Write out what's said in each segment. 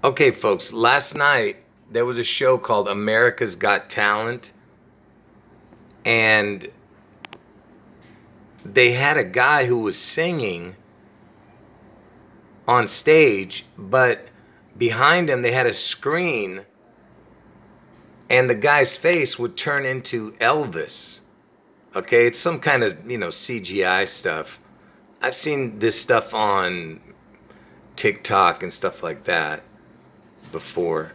Okay, folks, last night there was a show called America's Got Talent, and they had a guy who was singing on stage, but behind him they had a screen, and the guy's face would turn into Elvis. Okay, it's some kind of, CGI stuff. I've seen this stuff on TikTok and stuff like that before.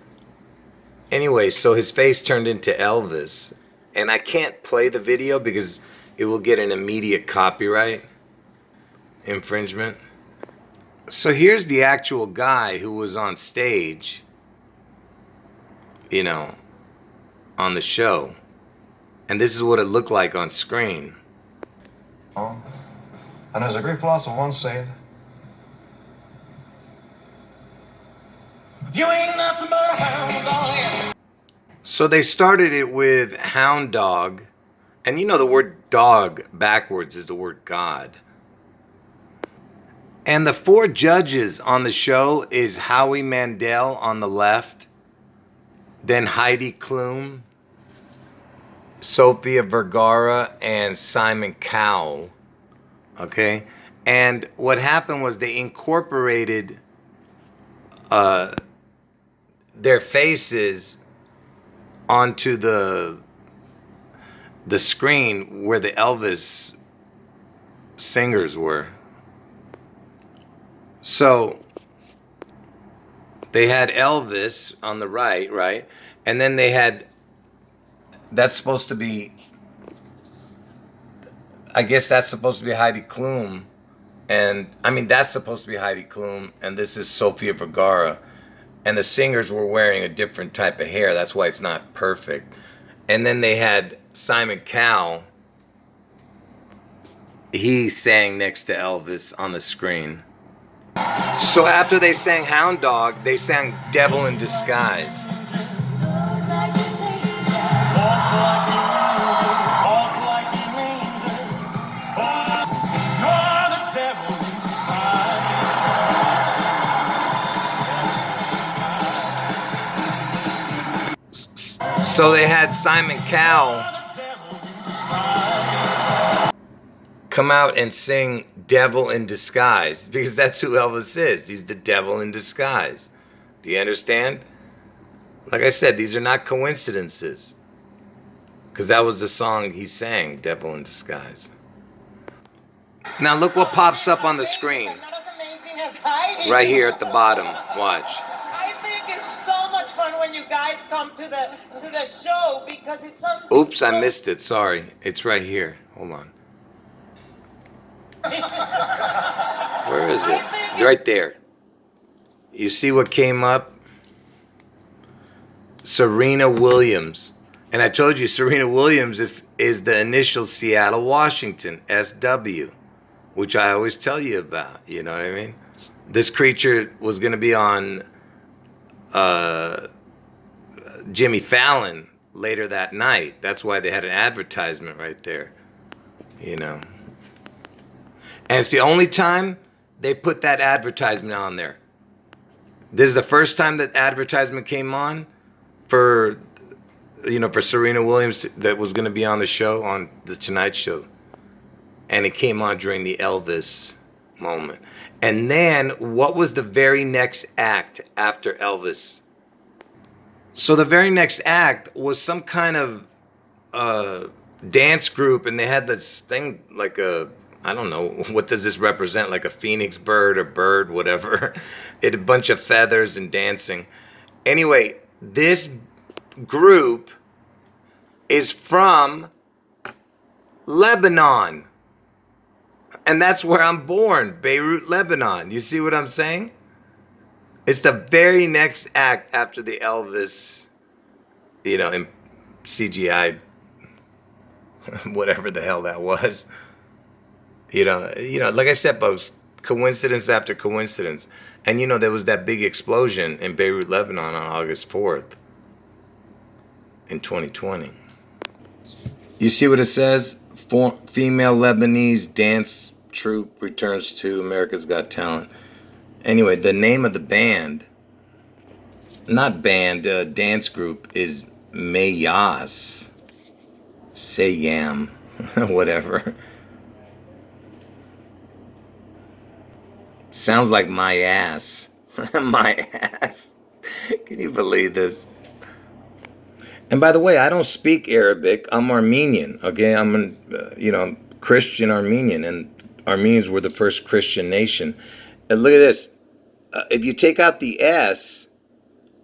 Anyway, so his face turned into Elvis, and I can't play the video because it will get an immediate copyright infringement. So here's the actual guy who was on stage, you know, on the show. And this is what it looked like on screen. Oh, and as a Greek philosopher once said, you ain't nothing but a hound dog. So they started it with hound dog. And the word dog backwards is the word God. And the four judges on the show is Howie Mandel on the left, then Heidi Klum, Sofia Vergara, and Simon Cowell. Okay? And what happened was they incorporated their faces onto the screen where the Elvis singers were. So they had Elvis on the right? And then they had, that's supposed to be, I guess that's supposed to be Heidi Klum. And that's supposed to be Heidi Klum. And this is Sofia Vergara. And the singers were wearing a different type of hair. That's why it's not perfect. And then they had Simon Cowell. He sang next to Elvis on the screen. So after they sang Hound Dog, they sang Devil in Disguise. So they had Simon Cowell come out and sing Devil in Disguise, because that's who Elvis is. He's the devil in disguise. Do you understand? Like I said, these are not coincidences, because that was the song he sang, Devil in Disguise. Now look what pops up on the screen. Right here at the bottom. Watch. I think it's so much fun when you guys come to the show, because it's something. Oops, I missed it. Sorry. It's right here. Hold on. Where is it? Right there. You see what came up? Serena Williams. And I told you Serena Williams is the initial Seattle, Washington, SW, which I always tell you about. You know what I mean? This creature was going to be on Jimmy Fallon later that night. That's why they had an advertisement right there. And it's the only time they put that advertisement on there. This is the first time that advertisement came on for Serena Williams that was going to be on the show, on the Tonight Show. And it came on during the Elvis moment. And then what was the very next act after Elvis? So the very next act was some kind of dance group, and they had this thing like I don't know, what does this represent? Like a phoenix bird or bird, whatever. It had a bunch of feathers and dancing. Anyway, this group is from Lebanon. And that's where I'm born, Beirut, Lebanon. You see what I'm saying? It's the very next act after the Elvis, in CGI, whatever the hell that was. Like I said, folks, coincidence after coincidence. And there was that big explosion in Beirut, Lebanon on August 4th in 2020. You see what it says? Female Lebanese dance troupe returns to America's Got Talent. Anyway, the name of the band not band, dance group is Mayas. Say yam, whatever. Sounds like my ass. My ass. Can you believe this? And by the way, I don't speak Arabic. I'm Armenian. Okay, I'm an, Christian Armenian, and Armenians were the first Christian nation. And look at this. If you take out the S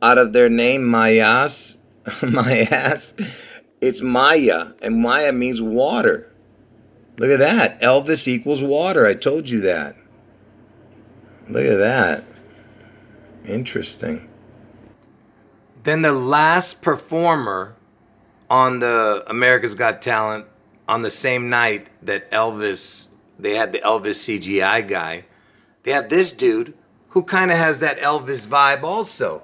out of their name, Mayas, Mayas, it's Maya, and Maya means water. Look at that. Elvis equals water. I told you that. Look at that. Interesting. Then the last performer on the America's Got Talent on the same night that Elvis, they had the Elvis CGI guy, they have this dude who kind of has that Elvis vibe also.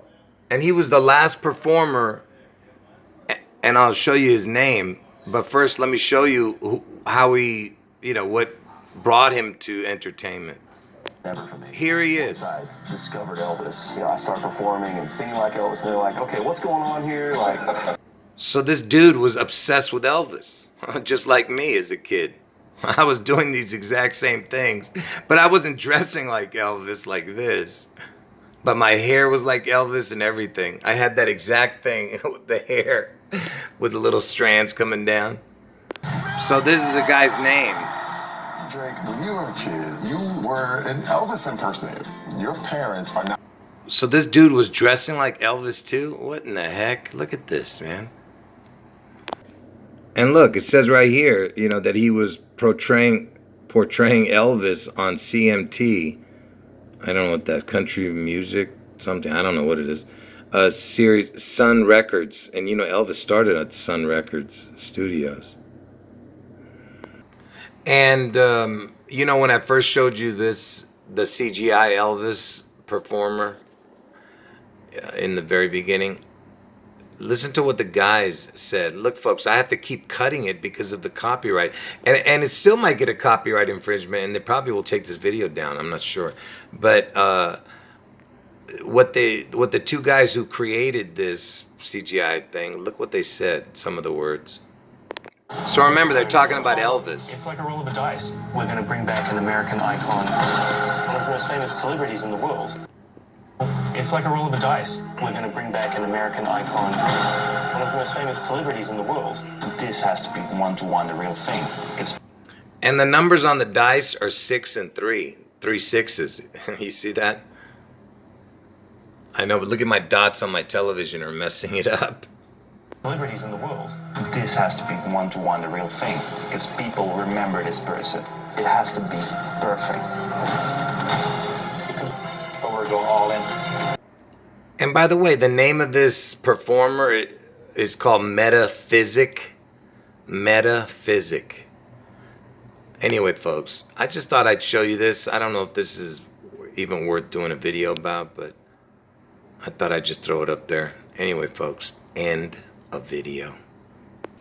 And he was the last performer, and I'll show you his name. But first, let me show you how he, what brought him to entertainment. Never for me. Here he is. Once I discovered Elvis, I started performing and singing like Elvis, and they're like, okay, what's going on here? Like, So this dude was obsessed with Elvis, just like me as a kid. I was doing these exact same things, but I wasn't dressing like Elvis like this. But my hair was like Elvis and everything. I had that exact thing with the hair, with the little strands coming down. So this is the guy's name. Drake, when you were a kid, you were an Elvis impersonator. Your parents are not. So this dude was dressing like Elvis too? What in the heck? Look at this, man. And look, it says right here, that he was portraying Elvis on CMT. I don't know what that, country music, something, I don't know what it is. Series, Sun Records. And Elvis started at Sun Records Studios. And, when I first showed you this, the CGI Elvis performer in the very beginning, listen to what the guys said. Look, folks, I have to keep cutting it because of the copyright. And it still might get a copyright infringement, and they probably will take this video down. I'm not sure. But what the two guys who created this CGI thing, look what they said, some of the words. So remember, they're talking about Elvis. It's like a roll of the dice. We're going to bring back an American icon, one of the most famous celebrities in the world. It's like a roll of the dice. We're going to bring back an American icon, one of the most famous celebrities in the world. This has to be one-to-one the real thing. And the numbers on the dice are 6 and 3. 3 sixes. You see that? I know, but look at my dots on my television are messing it up. Celebrities in the world. This has to be one-to-one the real thing, because people remember this person. It has to be perfect. But we're going all in. And by the way, the name of this performer is called Metaphysic. Metaphysic. Anyway, folks, I just thought I'd show you this. I don't know if this is even worth doing a video about, but I thought I'd just throw it up there. Anyway, folks, end of video.